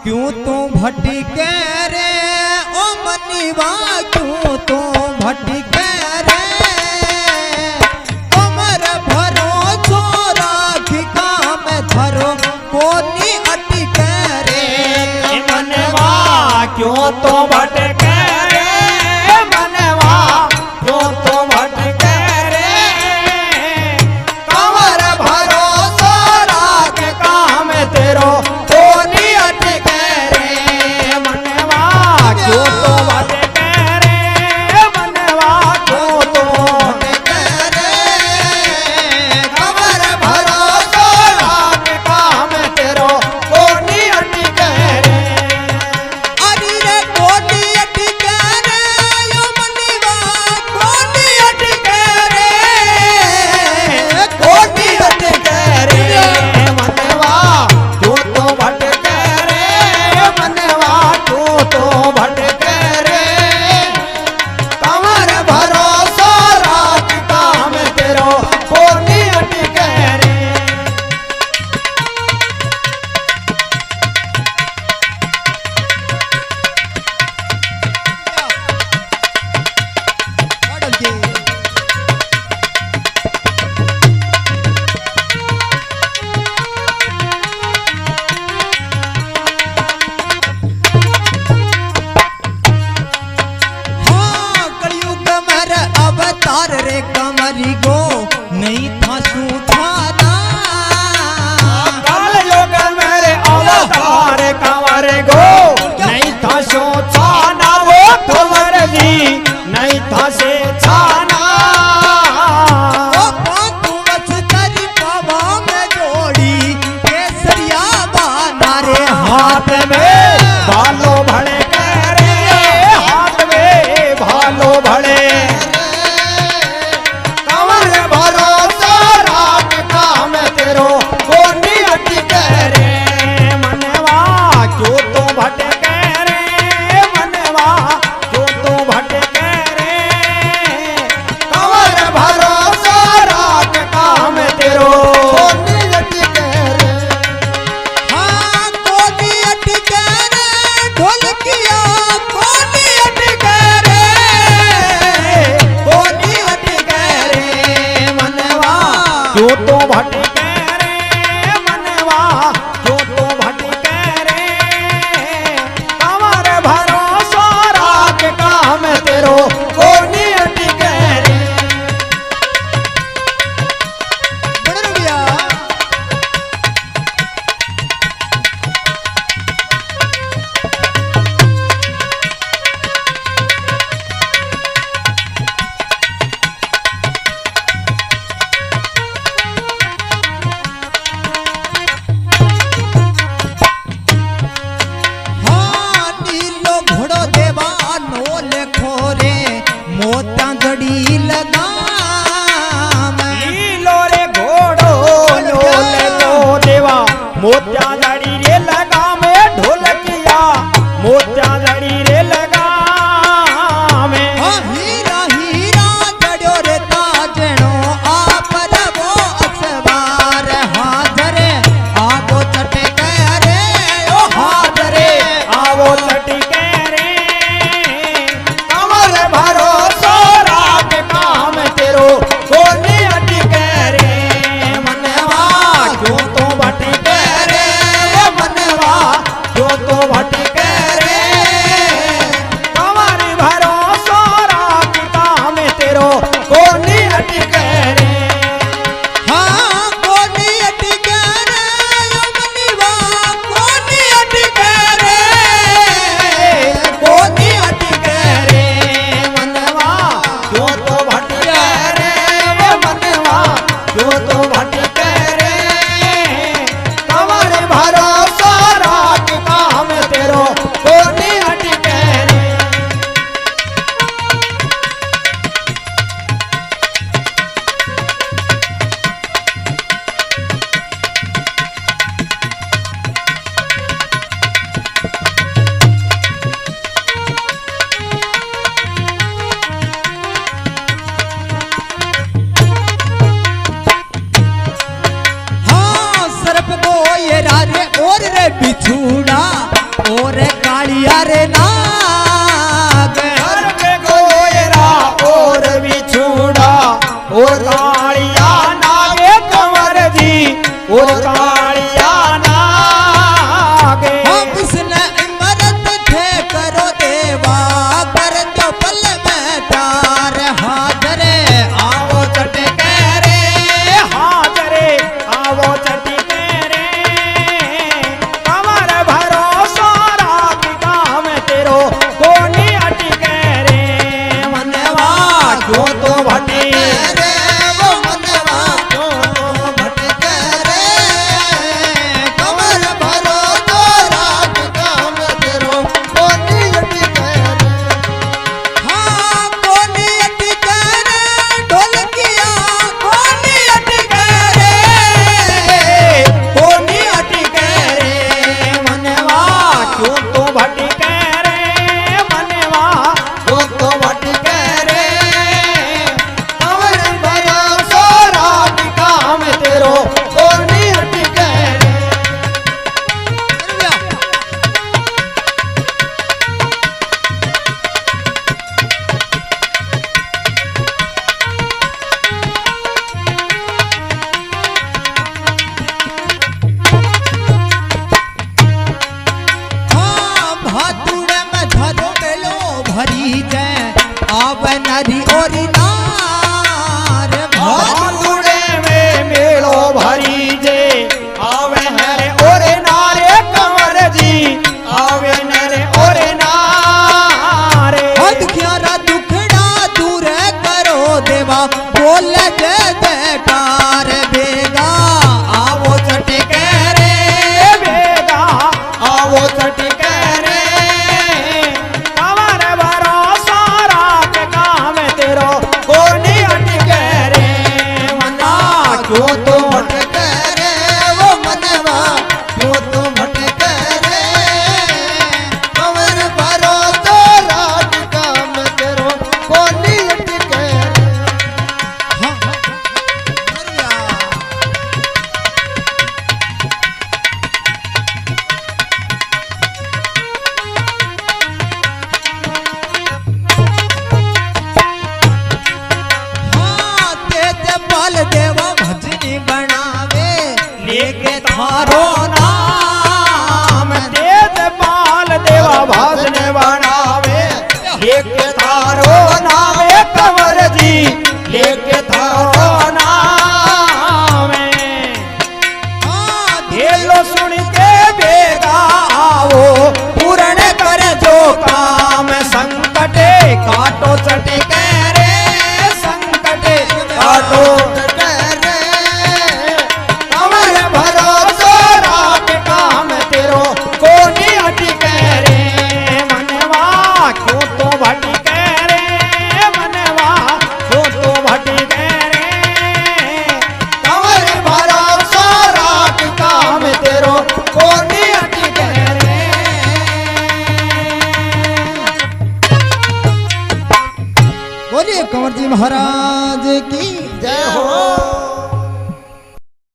क्यों तू भटके रे ओ मनीवा, क्यों तू भटके रे, कमर भरो छोरा खिका में धरो कोनी अटके रे मनवा, क्यों तो भटके रे मनवा, क्यों तो भटके रे, कमर भरो छोरा खिका में तेरो कोनी अटके रे मनवा, क्यों तो भटके रे मनवा, क्यों तो भटके रे, कमर भरो छोरा खिका में तेरो कोनी अटके रे। अरे रे कोनी अटके रे ओ मनीवा, कोनी अटके रे, कोटी भटके रे मनवा, क्यों तो भटके रे मनवा, क्यों तो भटके रे, कमर भरोसा राखता में तेरो कोटी अटके रे। अटल जी हाँ कलयुग मर अवतार रे कमरी गो नहीं था सुथाना, काल योग मेरे अवतार कंवर गो नहीं था सो छाना, वो कंवर जी नहीं था से छाना। ओ पांतु वस तरी पावा में जोड़ी केसरिया बाना रे हाथ में भालो भड़े करे, हाथ में भालो भड़े, कंवर भरोसा राखता में तेरो कोनी अटके रे मनवा, क्यों तो भटके रे मनवा, क्यों तो भटके रे, कंवर भरोसा राखता में तेरो कोनी अटके रे। हाँ कोनी अटके रे ढोलकिया, कोनी अटके रे, कोनी अटके रे मनवा, क्यों तो भटके रे मनवा, क्यों तो भटके रे, कंवर भरोसा राखता में तेरो कोनी अटके रे। बड़ रुपया हाँ नीलो घोड़ो देवा नो लेखो रे मोता जड़ी लगा नीलो रे घोड़ो लोले लो देवा, मोत्या जड़ी रे लगा में ढोलकिया, मोत्या जड़ी रे लगा में। हाँ हीरा हीरा जड़ो रे ताजणो आप रवो असवार हाजरे आगो चटके रे ओ हाजरे आवो चटके रे, कमर भरोसा राखता में तेरो कोनी अटके रे मनवा, क्यों तो भटके रे कालिया रे नाग घर के गोयरा और बिछुड़ा और कालिया नागे कंवर जी और कालिया नागे हम इसने इमरत थे करो देवा कर जो पल में तार हाजरे आवो चटके रे हाजरे आवो चटके रे कमर भरोसा रात काम तेरो कोनी अटके रे मनवा क्यों तो भटी रे वो मनवा क्यों तो भटके रे कमर भरो तो रात काम तेरो कोनी अटके रे हाँ कोनी अटके रे ढोलकिया कोनी अटके रे कोनी अटके रे मनवा क्यों तो भटके रे मनवा क्यों तो भटके रे कमर भरोसा रात काम तेरो कोनी अटके रे हाँ भातुड़ में धरो गेलो भरी जय आव नरी और नार भादुड़े में मेलो भरी जे आवे हरे ओरे नारे कंवर जी आवे नरे ओरे नारे दुखियारा दुखड़ा दूर करो देवा बोल जय जयकार बेगा आवो चटके रे बेगा आवो चटके रे कमर भरोसा रात काम तेरो कोनी अटके रे मना क्यों तो भटके रे वो मनवा क्यों तो भटके रे कमर भरो तो रात काम तेरो कोनी अटके रे हाँ तेज बल देवा भजनी बनावे लेके थारो नाम तेज पाल देवा भाजन बनावे लेके थारो नामे कंवर जी लेके थारो नामे हाँ ढेलो सुन के बेगा आओ पूर्ण कर जो काम संकटे काटो चटके रे संकटे काटो कमर भरोसा रात काम तेरो कोनी अटके रे मनवा क्यों तो भटके रे मनवा क्यों तो भटके रे कमर भरोसा रात काम तेरो कोनी अटके रे बोलिए कंवर जी महाराज की जय हो।